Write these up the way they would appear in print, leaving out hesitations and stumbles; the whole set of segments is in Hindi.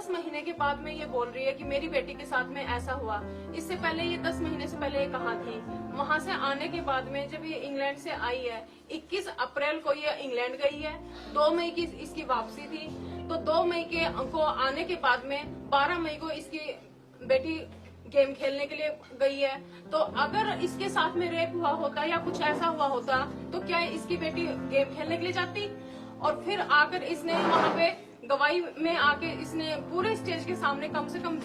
10 महीने के बाद में ये बोल रही है कि मेरी बेटी के साथ में ऐसा हुआ। इससे पहले ये 10 महीने से पहले ये कहाँ थी? वहाँ से आने के बाद में जब ये इंग्लैंड से आई है, 21 अप्रैल को ये इंग्लैंड गई है, 2 मई की इसकी वापसी थी। तो 2 मई को आने के बाद में 12 मई को इसकी बेटी गेम खेलने के लिए गई है। तो अगर इसके साथ में रेप हुआ होता या कुछ ऐसा हुआ होता तो क्या इसकी बेटी गेम खेलने के लिए जाती? और फिर आकर इसने वहाँ पे गवाही में आके इसने पूरे स्टेज के सामने कम से कम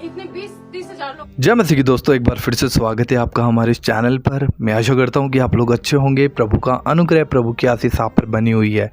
इतने 20-30 हजार लोग। जय मसीह की दोस्तों, एक बार फिर से स्वागत है आपका हमारे इस चैनल पर। मैं आशा करता हूं कि आप लोग अच्छे होंगे। प्रभु का अनुग्रह, प्रभु की आशीष आप पर बनी हुई है।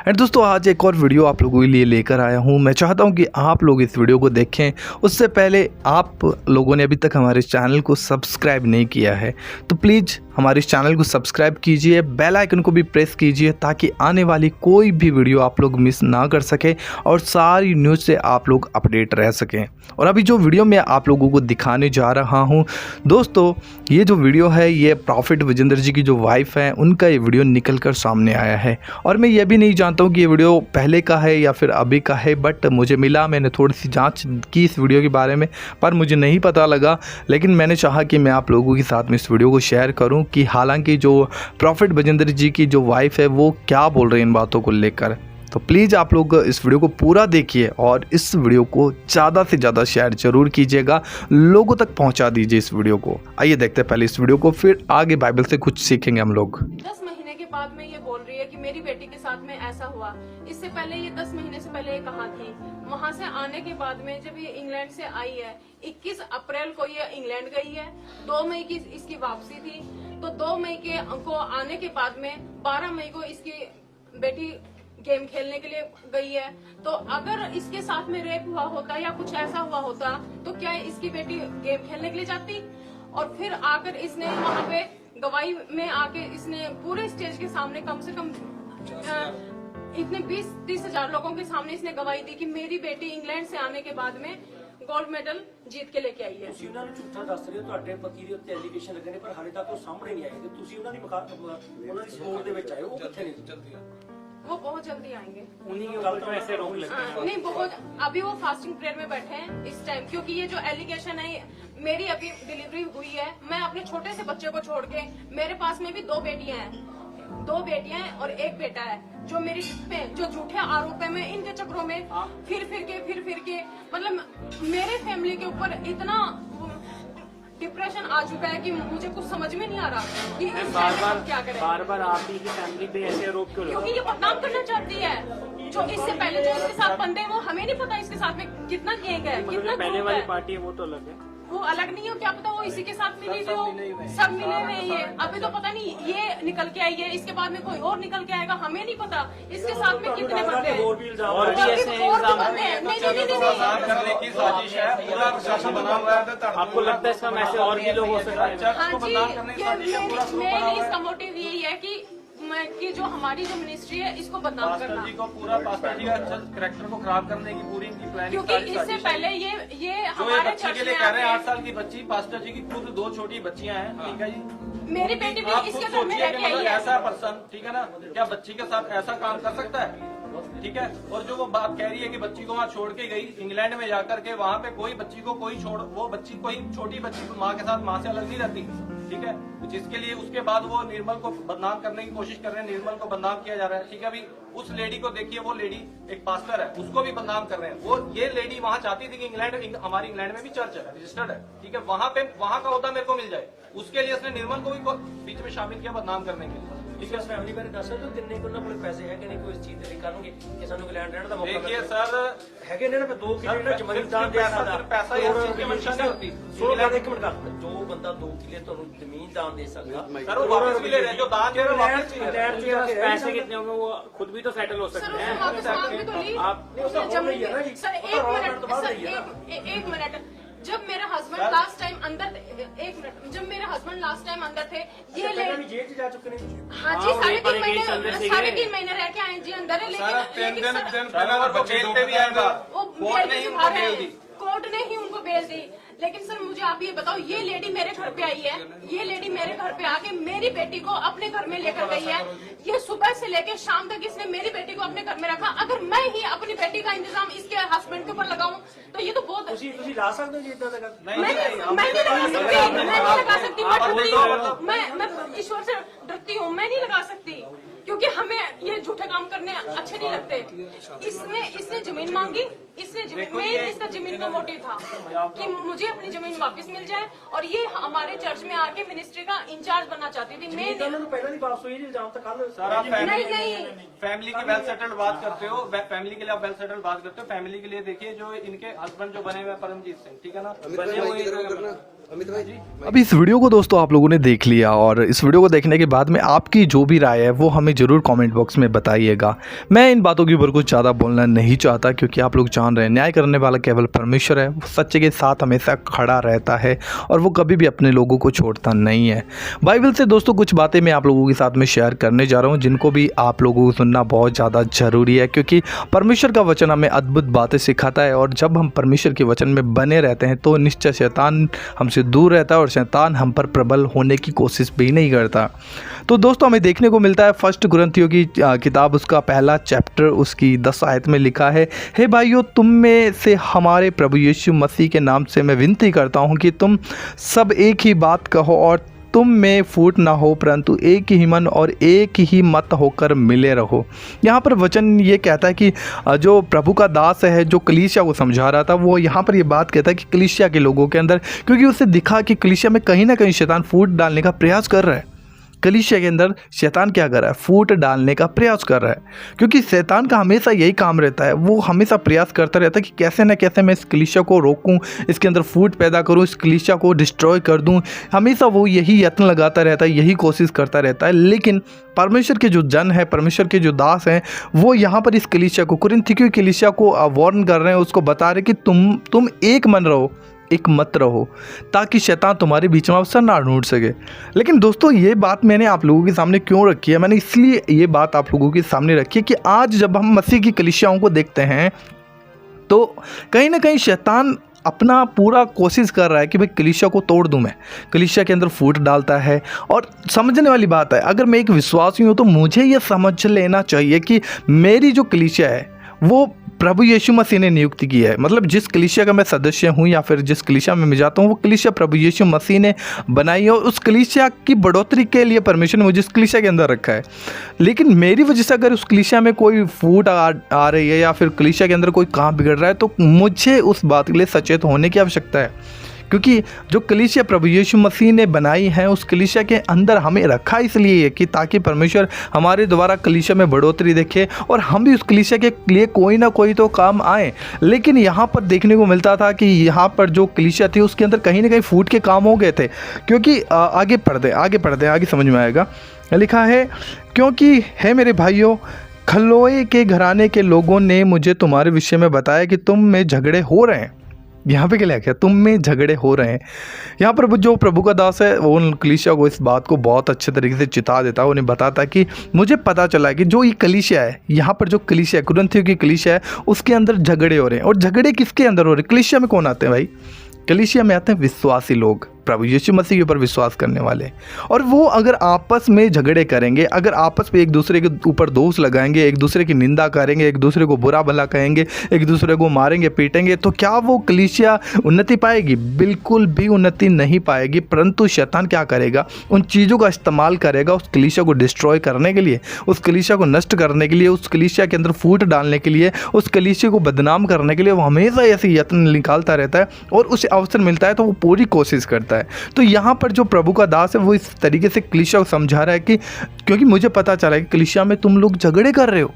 एंड दोस्तों, आज एक और वीडियो आप लोगों के लिए लेकर आया हूं। मैं चाहता हूं कि आप लोग इस वीडियो को देखें। उससे पहले आप लोगों ने अभी तक हमारे इस चैनल को सब्सक्राइब नहीं किया है तो प्लीज़ हमारे इस चैनल को सब्सक्राइब कीजिए, बेल आइकन को भी प्रेस कीजिए ताकि आने वाली कोई भी वीडियो आप लोग मिस ना कर सके और सारी न्यूज़ से आप लोग अपडेट रह सकें। और अभी जो वीडियो मैं आप लोगों को दिखाने जा रहा हूं दोस्तों, ये जो वीडियो है ये प्रॉफिट विजेंद्र जी की जो वाइफ है उनका ये वीडियो निकल कर सामने आया है। और मैं ये भी नहीं जानता हूँ कि ये वीडियो पहले का है या फिर अभी का है, बट मुझे मिला, मैंने थोड़ी सी जाँच की इस वीडियो के बारे में, पर मुझे नहीं पता लगा। लेकिन मैंने चाहा कि मैं आप लोगों के साथ में इस वीडियो को शेयर करूँ कि हालांकि जो प्रॉफिट विजेंद्र जी की जो वाइफ है वो क्या बोल रही है इन बातों को लेकर। तो प्लीज़ आप लोग इस वीडियो को पूरा देखिए और इस वीडियो को ज़्यादा से ज़्यादा शेयर जरूर कीजिएगा, लोगों तक पहुंचा दीजिए इस वीडियो को। आइए देखते हैं पहले इस वीडियो को, फिर आगे बाइबल से कुछ सीखेंगे हम लोग। 10 महीने के बाद में ये बोल रही है कि मेरी बेटी के साथ में ऐसा हुआ। इससे पहले ये 10 महीने से पहले ये कहाँ थी? वहाँ से आने के बाद में जब ये इंग्लैंड से आई है, 21 अप्रैल को ये इंग्लैंड गई है, 2 मई की इसकी वापसी थी। तो 2 मई को आने के बाद में 12 मई को इसकी बेटी गेम खेलने के लिए गई है। तो अगर इसके साथ में रेप हुआ होता या कुछ ऐसा हुआ होता तो क्या इसकी बेटी गेम खेलने के लिए जाती? और फिर आकर इसने वहाँ पे गवाही में आके इसने पूरे स्टेज के सामने कम से कम इतने 20-30 हजार लोगों के सामने इसने गवाही दी कि मेरी बेटी इंग्लैंड से आने के बाद में गोल्ड मेडल जीत के लेके आई है। ਤੁਸੀਂ ਉਹਨਾਂ ਨੂੰ ਝੂਠਾ ਦੱਸ ਰਹੇ ਹੋ, ਤੁਹਾਡੇ ਪਤੀ ਦੇ ਉੱਤੇ ਐਲੀਗੇਸ਼ਨ ਲੱਗੇ ਨੇ ਪਰ ਹਾਲੇ ਤੱਕ ਉਹ ਸਾਹਮਣੇ ਨਹੀਂ ਆਏ ਤੇ ਤੁਸੀਂ ਉਹਨਾਂ ਦੀ ਸਪੋਰਟ ਦੇ ਵਿੱਚ ਆਏ ਹੋ, ਉਹ ਕਿੱਥੇ ਨੇ? वो बहुत जल्दी आएंगे। उन्हीं के ऊपर तो ऐसे रोक लगते हैं। नहीं, बहुत अभी वो फास्टिंग प्रेयर में बैठे हैं इस टाइम, क्योंकि ये जो एलिगेशन है, मेरी अभी डिलीवरी हुई है, मैं अपने छोटे से बच्चे को छोड़ के, मेरे पास में भी 2 बेटियां हैं और 1 बेटा है, जो मेरी पे जो झूठे आरोप है, मैं इनके चक्रों में फिर के मतलब मेरे फैमिली के ऊपर इतना डिप्रेशन आ चुका है कि मुझे कुछ समझ में नहीं आ रहा कि इस टाइम में हम क्या करें। बार-बार आप ही की फैमिली पे ऐसे आरोप क्यों? क्योंकि ये बदनाम करना चाहती है। जो इससे पहले जो इसके साथ बंदे हैं वो हमें नहीं पता इसके साथ में कितना गैंग है, कितना पहले वाली पार्टी है वो तो अलग है, वो अलग नहीं हो, क्या पता वो इसी के साथ मिली हुई हो, सब मिले हुए हैं। ये अभी तो पता नहीं ये निकल के आई है, इसके बाद में कोई और निकल के आएगा, हमें नहीं पता इसके साथ में कितने बंदे हैं और भी ऐसे करने की साजिश है, पूरा प्रशासन बना हुआ है। आपको लगता है इसका ऐसे और भी लोग हो सकते हैं? हाँ जी, मेन इसका मोटिव यही है कि जो हमारी जो मिनिस्ट्री है इसको बदनाम करना, जी को पूरा पास्टर जी का कैरेक्टर को खराब करने की पूरी इनकी प्लानिंग। क्योंकि इससे पहले ये हमारे बच्ची के लिए कह रहे हैं 8 साल की बच्ची, पास्टर जी की खुद 2 छोटी बच्चियां हैं, ठीक है जी। मेरी बेटी भी इसके घर में रह के आई है। ऐसा पर्सन, ठीक है ना, क्या बच्ची के साथ ऐसा काम कर सकता है? ठीक है। और जो वो बात कह रही है कि बच्ची को वहाँ छोड़ के गई इंग्लैंड में जाकर के, वहाँ पे कोई बच्ची को वो बच्ची कोई छोटी बच्ची माँ के साथ, माँ से अलग नहीं रहती, ठीक है। जिसके लिए उसके बाद वो निर्मल को बदनाम करने की कोशिश कर रहे हैं, निर्मल को बदनाम किया जा रहा है, ठीक है। अभी उस लेडी को देखिए, वो लेडी एक पास्टर है, उसको भी बदनाम कर रहे हैं। वो ये लेडी वहाँ चाहती थी कि हमारी इंग्लैंड में भी चर्च है, रजिस्टर्ड है, ठीक है, वहाँ का होता मेरे को मिल जाए, उसके लिए उसने निर्मल को भी बीच में शामिल किया बदनाम करने के लिए। ठीक है, फैमिली बारे दस जो किन्ने को ना कोई पैसे है कि नहीं, कोई चीज नहीं करूंगे कि सानू इंग्लैंड रहने का मौका। देखिए सर, हैगे ने ना 2 किले जमीन दान दे सकदा, पैसा ही हर चीज की मंशा नहीं होती। 1 मिनट का जो बंदा 2 किले ਤੁਹਾਨੂੰ ਜ਼ਮੀਨ दान दे सकता, सर वो वापस भी ले रहे हैं, जो दान दे रहे हैं वापस चाहिए। इंग्लैंड के पैसे कितने होंगे वो खुद भी तो सेटल हो सकते हैं। एक मिनट, जब मेरे हस्बैंड लास्ट टाइम अंदर थे, ये जेल च जा चुके हैं। हाँ जी, 3.5 महीने रह के आए जी अंदर है, लेकिन जेल पे भी आएगा, कोर्ट ने ही उनको बेल दी। लेकिन सर मुझे आप ये बताओ, ये लेडी मेरे घर पे आई है, ये लेडी मेरे घर पे आके मेरी बेटी को अपने घर में लेकर गई है। ये सुबह से लेकर शाम तक इसने मेरी बेटी को अपने घर में रखा। अगर मैं ही अपनी बेटी का इंतजाम इसके ਤੁਸੀਂ ਲਾ ਸਕਦੇ ਹੋ ਜੀ ਇਦਾਂ ਦਾ ਗੱਲ? मैं नहीं लगा सकती, मैं नहीं लगा सकती, मैं डरती हूँ, मैं ईश्वर से डरती हूँ, मैं नहीं लगा सकती क्योंकि हमें ये झूठे काम करने अच्छे नहीं लगते। इसने जमीन मांगी, इसने जमीन में इसका जमीन का मोटिव था कि मुझे अपनी जमीन वापस मिल जाए और ये हमारे चर्च में आके मिनिस्ट्री का इंचार्ज बनना चाहती थी। मैं ਤਾਂ ਉਹਨਾਂ ਨੂੰ ਪਹਿਲਾਂ ਦੀ ਵਾਪਸ ਹੋਈ ਜੀ ਇਲਜ਼ਾਮ ਤਾਂ ਕੱਲ सर आप नहीं फैमिली की वेल सेटल्ड बात करते हो, फैमिली के लिए आप वेल सेटल्ड बात करते हो। फैमिली के लिए देखिए जो इनके हस्बैंड जो बने हुए हैं परमजीत सिंह, ठीक है ना, बने हुए अब इस वीडियो को दोस्तों आप लोगों ने देख लिया और इस वीडियो को देखने के बाद में आपकी जो भी राय है वो हमें ज़रूर कमेंट बॉक्स में बताइएगा। मैं इन बातों के ऊपर कुछ ज़्यादा बोलना नहीं चाहता क्योंकि आप लोग जान रहे हैं न्याय करने वाला केवल परमेश्वर है। वो सच्चे के साथ हमेशा खड़ा रहता है और वो कभी भी अपने लोगों को छोड़ता नहीं है। बाइबल से दोस्तों कुछ बातें मैं आप लोगों के साथ में शेयर करने जा रहा हूँ जिनको भी आप लोगों को सुनना बहुत ज़्यादा ज़रूरी है क्योंकि परमेश्वर का वचन हमें अद्भुत बातें सिखाता है और जब हम परमेश्वर के वचन में बने रहते हैं तो निश्चय शैतान हमसे दूर रहता है और शैतान हम पर प्रबल होने की कोशिश भी नहीं करता। तो दोस्तों हमें देखने को मिलता है फर्स्ट कुरिन्थियों की किताब उसका पहला चैप्टर उसकी 10 आयत में लिखा है, हे भाइयों तुम में से हमारे प्रभु यीशु मसीह के नाम से मैं विनती करता हूँ कि तुम सब एक ही बात कहो और तुम में फूट ना हो परंतु एक ही मन और एक ही मत होकर मिले रहो। यहाँ पर वचन ये कहता है कि जो प्रभु का दास है जो कलीसिया को समझा रहा था वो यहाँ पर ये बात कहता है कि कलीसिया के लोगों के अंदर, क्योंकि उसे दिखा कि कलीसिया में कहीं ना कहीं शैतान फूट डालने का प्रयास कर रहा है। कलीसिया के अंदर शैतान क्या कर रहा है? फूट डालने का प्रयास कर रहा है क्योंकि शैतान का हमेशा यही काम रहता है। वो हमेशा प्रयास करता रहता है कि कैसे न कैसे मैं इस कलीसिया को रोकूं, इसके अंदर फूट पैदा करूं, इस कलीसिया को डिस्ट्रॉय कर दूं। हमेशा वो यही यत्न लगाता रहता है, यही कोशिश करता रहता है। लेकिन परमेश्वर के जो जन है, परमेश्वर के जो दास हैं, वो यहाँ पर इस कलीसिया को, कुरिन्थ की कलीसिया को वार्न कर रहे हैं, उसको बता रहे कि तुम एक मन रहो, एक मत रहो ताकि शैतान तुम्हारे बीच में अवसर ना ढूंढ सके। लेकिन दोस्तों ये बात मैंने आप लोगों के सामने क्यों रखी है? मैंने इसलिए ये बात आप लोगों के सामने रखी है कि आज जब हम मसीह की कलीसियाओं को देखते हैं तो कहीं ना कहीं शैतान अपना पूरा कोशिश कर रहा है कि भाई कलीसिया को तोड़ दूं, मैं कलीसिया के अंदर फूट डालता है। और समझने वाली बात है, अगर मैं एक विश्वासी हूं तो मुझे ये समझ लेना चाहिए कि मेरी जो कलीसिया है वो प्रभु यीशु मसीह ने नियुक्ति की है। मतलब जिस कलीसिया का मैं सदस्य हूँ या फिर जिस कलीसिया में मैं जाता हूँ वो कलीसिया प्रभु यीशु मसीह ने बनाई है और उस कलीसिया की बढ़ोतरी के लिए परमेश्वर ने मुझे इस कलीसिया के अंदर रखा है। लेकिन मेरी वजह से अगर उस कलीसिया में कोई फूट आ रही है या फिर कलीसिया के अंदर कोई काम बिगड़ रहा है तो मुझे उस बात के लिए सचेत होने की आवश्यकता है क्योंकि जो कलीसिया प्रभु यीशु मसीह ने बनाई है उस कलीसिया के अंदर हमें रखा इसलिए है कि ताकि परमेश्वर हमारे द्वारा कलीसिया में बढ़ोतरी देखे और हम भी उस कलीसिया के लिए कोई ना कोई तो काम आए। लेकिन यहाँ पर देखने को मिलता था कि यहाँ पर जो कलीसिया थी उसके अंदर कहीं ना कहीं फूट के काम हो गए थे। क्योंकि आगे पढ़ते आगे समझ में आएगा। लिखा है, क्योंकि है मेरे भाइयों खलोए के घराने के लोगों ने मुझे तुम्हारे विषय में बताया कि तुम में झगड़े हो रहे हैं। यहाँ पे क्या लिखा है? तुम में झगड़े हो रहे हैं। यहाँ पर जो प्रभु का दास है वो उन कलीसिया को इस बात को बहुत अच्छे तरीके से चिता देता है। उन्हें बताता है कि मुझे पता चला है कि जो ये कलीसिया है, यहाँ पर जो कलीसिया है, कुरिन्थियों की कलीसिया है, उसके अंदर झगड़े हो रहे हैं। और झगड़े किसके अंदर हो रहे हैं? कलीसिया में कौन आते हैं भाई? कलीसिया में आते हैं विश्वासी लोग, प्रभु यीशु मसीह के ऊपर विश्वास करने वाले। और वो अगर आपस में झगड़े करेंगे, अगर आपस में एक दूसरे के ऊपर दोष लगाएंगे, एक दूसरे की निंदा करेंगे, एक दूसरे को बुरा भला कहेंगे, एक दूसरे को मारेंगे पीटेंगे, तो क्या वो कलीसिया उन्नति पाएगी? बिल्कुल भी उन्नति नहीं पाएगी। परंतु शैतान क्या करेगा? उन चीज़ों का इस्तेमाल करेगा उस कलीसिया को डिस्ट्रॉय करने के लिए, उस कलीसिया को नष्ट करने के लिए, उस कलीसिया के अंदर फूट डालने के लिए, उस कलीसिया को बदनाम करने के लिए। वो हमेशा ऐसे यत्न निकालता रहता है और उसे अवसर मिलता है तो वो पूरी कोशिश करता है। तो यहाँ पर जो प्रभु का दास है वो इस तरीके से कलीसिया को समझा रहा है कि क्योंकि मुझे पता चला है कि कलीसिया में तुम लोग झगड़े कर रहे हो।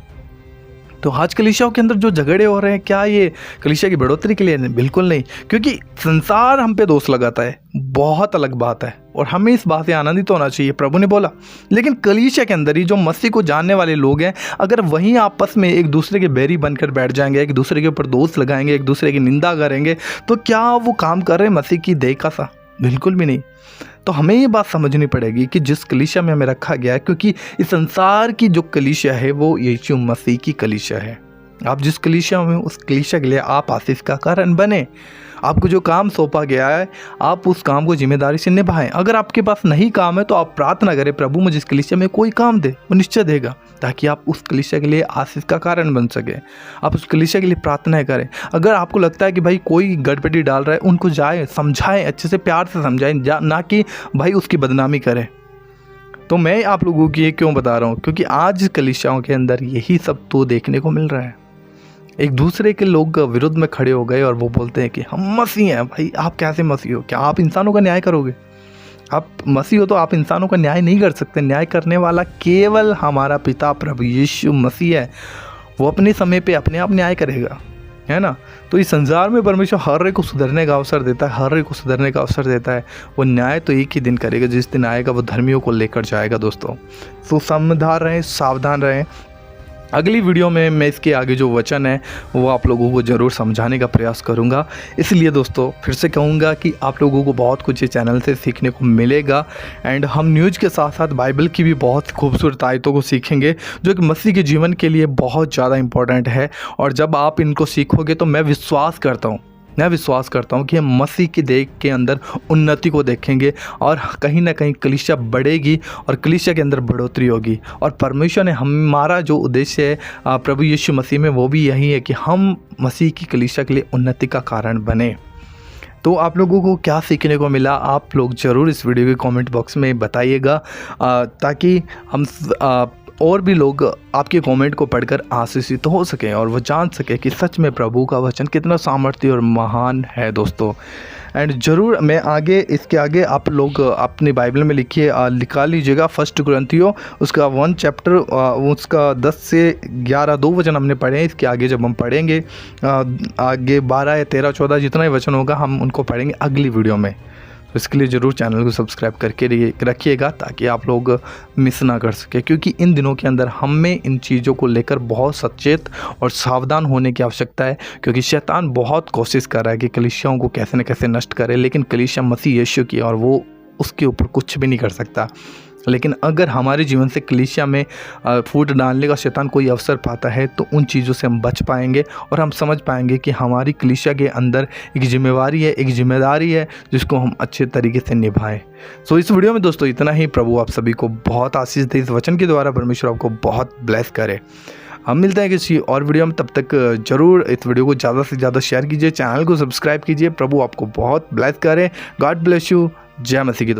तो आज कलीसियाओं के अंदर जो झगड़े हो रहे हैं, क्या ये कलीसिया की बढ़ोतरी के लिए? बिल्कुल नहीं, क्योंकि संसार हम पे दोष लगाता है, बहुत अलग बात है और हमें इस बात से आनंदित होना चाहिए, प्रभु ने बोला। लेकिन कलीसिया के अंदर ही जो मसीह को जानने वाले लोग हैं, अगर वहीं आपस में एक दूसरे के बैरी बनकर बैठ जाएंगे, एक दूसरे के ऊपर दोष लगाएंगे, एक दूसरे की निंदा करेंगे, तो क्या वो काम कर रहे हैं मसीह की देह का सा? बिल्कुल भी नहीं। तो हमें ये बात समझनी पड़ेगी कि जिस कलीसिया में हमें रखा गया है, क्योंकि इस संसार की जो कलीसिया है वो यीशु मसीह की कलीसिया है। आप जिस कलीसिया में उस कलीसिया के लिए आप आशीष का कारण बने। आपको जो काम सौंपा गया है आप उस काम को जिम्मेदारी से निभाएं। अगर आपके पास नहीं काम है तो आप प्रार्थना करें, प्रभु मुझे इस कलीसिया में कोई काम दे, वो निश्चय देगा, ताकि आप उस कलीसिया के लिए आशीष का कारण बन सके। आप उस कलीसिया के लिए प्रार्थना करें। अगर आपको लगता है कि भाई कोई गड़बड़ी डाल रहा है, उनको जाए समझाएं, अच्छे से प्यार से समझाएं, ना कि भाई उसकी बदनामी करें। तो मैं आप लोगों की ये क्यों बता रहा हूँ, क्योंकि आज कलीसियाओं के अंदर यही सब तो देखने को मिल रहा है। एक दूसरे के लोग विरुद्ध में खड़े हो गए और वो बोलते हैं कि हम मसीह हैं। भाई आप कैसे मसीह हो? क्या आप इंसानों का न्याय करोगे? आप मसीह हो तो आप इंसानों का न्याय नहीं कर सकते। न्याय करने वाला केवल हमारा पिता प्रभु यीशु मसीह है। वो अपने समय पे अपने आप न्याय करेगा, है ना। तो इस संसार में परमेश्वर हर एक को सुधरने का अवसर देता है, हर एक को सुधरने का अवसर देता है। वो न्याय तो एक ही दिन करेगा, जिस दिन आएगा वो धर्मियों को लेकर जाएगा। दोस्तों तो समझदार रहें, सावधान रहें। अगली वीडियो में मैं इसके आगे जो वचन है वो आप लोगों को ज़रूर समझाने का प्रयास करूंगा। इसलिए दोस्तों फिर से कहूंगा कि आप लोगों को बहुत कुछ इस चैनल से सीखने को मिलेगा। एंड हम न्यूज़ के साथ साथ बाइबल की भी बहुत खूबसूरत आयतों को सीखेंगे, जो कि मसीह के जीवन के लिए बहुत ज़्यादा इम्पोर्टेंट है। और जब आप इनको सीखोगे तो मैं विश्वास करता हूँ कि हम मसीह की देख के अंदर उन्नति को देखेंगे और कहीं ना कहीं कलीसिया बढ़ेगी और कलीसिया के अंदर बढ़ोतरी होगी। और परमेश्वर ने हमारा जो उद्देश्य है प्रभु यीशु मसीह में, वो भी यही है कि हम मसीह की कलीसिया के लिए उन्नति का कारण बने। तो आप लोगों को क्या सीखने को मिला, आप लोग ज़रूर इस वीडियो के कमेंट बॉक्स में बताइएगा, ताकि हम और भी लोग आपके कमेंट को पढ़कर आशीषित हो सकें और वो जान सकें कि सच में प्रभु का वचन कितना सामर्थ्य और महान है। दोस्तों एंड ज़रूर मैं इसके आगे आप लोग अपनी बाइबल में लिखा लीजिएगा 1 कुरिन्थियों उसका 1 चैप्टर उसका 10 से 11 2 वचन हमने पढ़े हैं। इसके आगे जब हम पढ़ेंगे आगे 12 या 13 14 जितना ही वचन होगा हम उनको पढ़ेंगे अगली वीडियो में। तो इसके लिए ज़रूर चैनल को सब्सक्राइब करके रखिएगा, ताकि आप लोग मिस ना कर सके, क्योंकि इन दिनों के अंदर हमें इन चीज़ों को लेकर बहुत सचेत और सावधान होने की आवश्यकता है। क्योंकि शैतान बहुत कोशिश कर रहा है कि कलीसियाओं को कैसे न कैसे नष्ट करे, लेकिन कलीसिया मसीह यीशु की और वो उसके ऊपर कुछ भी नहीं कर सकता। लेकिन अगर हमारे जीवन से कलीसिया में फूट डालने का शैतान कोई अवसर पाता है तो उन चीज़ों से हम बच पाएंगे और हम समझ पाएंगे कि हमारी कलीसिया के अंदर एक जिम्मेवारी है, एक जिम्मेदारी है, जिसको हम अच्छे तरीके से निभाएं। सो इस वीडियो में दोस्तों इतना ही। प्रभु आप सभी को बहुत आशीष दे, इस वचन के द्वारा परमेश्वर आपको बहुत ब्लेस करे। हम मिलते हैं किसी और वीडियो में, तब तक ज़रूर इस वीडियो को ज़्यादा से ज़्यादा शेयर कीजिए, चैनल को सब्सक्राइब कीजिए। प्रभु आपको बहुत ब्लेस करे। God bless you. जय मसीह की।